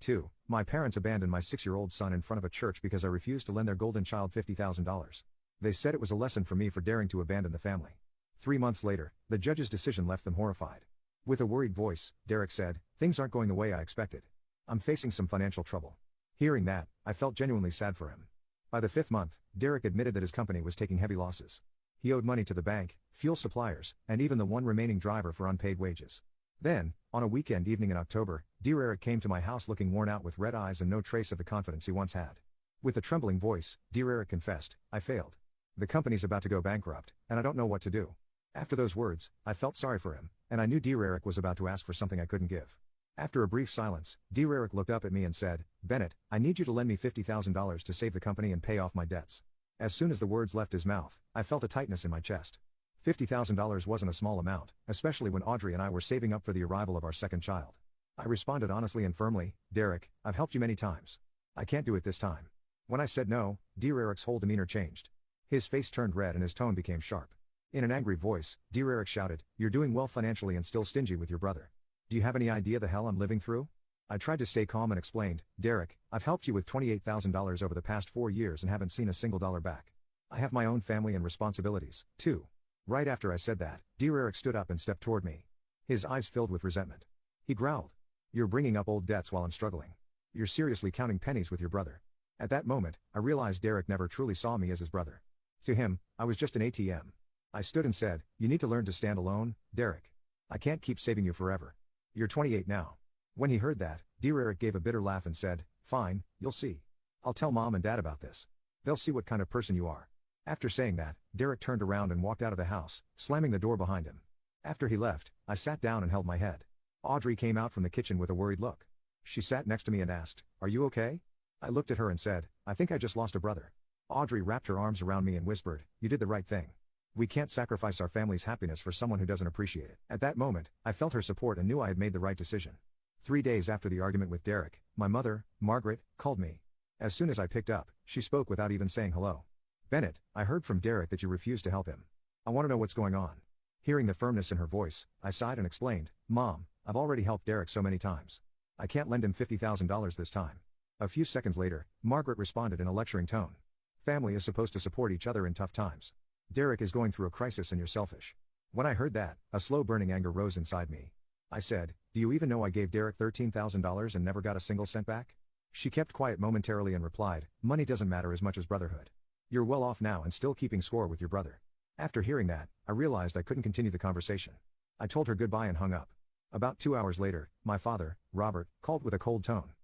2. My parents abandoned my 6-year-old son in front of a church because I refused to lend their golden child $50,000. They said it was a lesson for me for daring to abandon the family. 3 months later, the judge's decision left them horrified. With a worried voice, Derek said, "Things aren't going the way I expected. I'm facing some financial trouble." Hearing that, I felt genuinely sad for him. By the 5th month, Derek admitted that his company was taking heavy losses. He owed money to the bank, fuel suppliers, and even the one remaining driver for unpaid wages. Then, on a weekend evening in October, dear Eric came to my house looking worn out with red eyes and no trace of the confidence he once had. With a trembling voice, dear Eric confessed, "I failed. The company's about to go bankrupt, and I don't know what to do." After those words, I felt sorry for him, and I knew dear Eric was about to ask for something I couldn't give. After a brief silence, dear Eric looked up at me and said, "Bennett, I need you to lend me $50,000 to save the company and pay off my debts." As soon as the words left his mouth, I felt a tightness in my chest. $50,000 wasn't a small amount, especially when Audrey and I were saving up for the arrival of our second child. I responded honestly and firmly, "Derek, I've helped you many times. I can't do it this time." When I said no, dear Eric's whole demeanor changed. His face turned red and his tone became sharp. In an angry voice, dear Eric shouted, "You're doing well financially and still stingy with your brother. Do you have any idea the hell I'm living through?" I tried to stay calm and explained, "Derek, I've helped you with $28,000 over the past 4 years and haven't seen a single dollar back. I have my own family and responsibilities, too." Right after I said that, dear Eric stood up and stepped toward me. His eyes filled with resentment. He growled, "You're bringing up old debts while I'm struggling. You're seriously counting pennies with your brother." At that moment, I realized Derek never truly saw me as his brother. To him, I was just an ATM. I stood and said, "You need to learn to stand alone, Derek. I can't keep saving you forever. You're 28 now." When he heard that, dear Eric gave a bitter laugh and said, "Fine, you'll see. I'll tell Mom and Dad about this. They'll see what kind of person you are." After saying that, Derek turned around and walked out of the house, slamming the door behind him. After he left, I sat down and held my head. Audrey came out from the kitchen with a worried look. She sat next to me and asked, "Are you okay?" I looked at her and said, "I think I just lost a brother." Audrey wrapped her arms around me and whispered, "You did the right thing. We can't sacrifice our family's happiness for someone who doesn't appreciate it." At that moment, I felt her support and knew I had made the right decision. 3 days after the argument with Derek, my mother, Margaret, called me. As soon as I picked up, she spoke without even saying hello. "Bennett, I heard from Derek that you refused to help him. I want to know what's going on." Hearing the firmness in her voice, I sighed and explained, "Mom, I've already helped Derek so many times. I can't lend him $50,000 this time." A few seconds later, Margaret responded in a lecturing tone. "Family is supposed to support each other in tough times. Derek is going through a crisis and you're selfish." When I heard that, a slow burning anger rose inside me. I said, "Do you even know I gave Derek $13,000 and never got a single cent back?" She kept quiet momentarily and replied, "Money doesn't matter as much as brotherhood. You're well off now and still keeping score with your brother." After hearing that, I realized I couldn't continue the conversation. I told her goodbye and hung up. About 2 hours later, my father, Robert, called with a cold tone.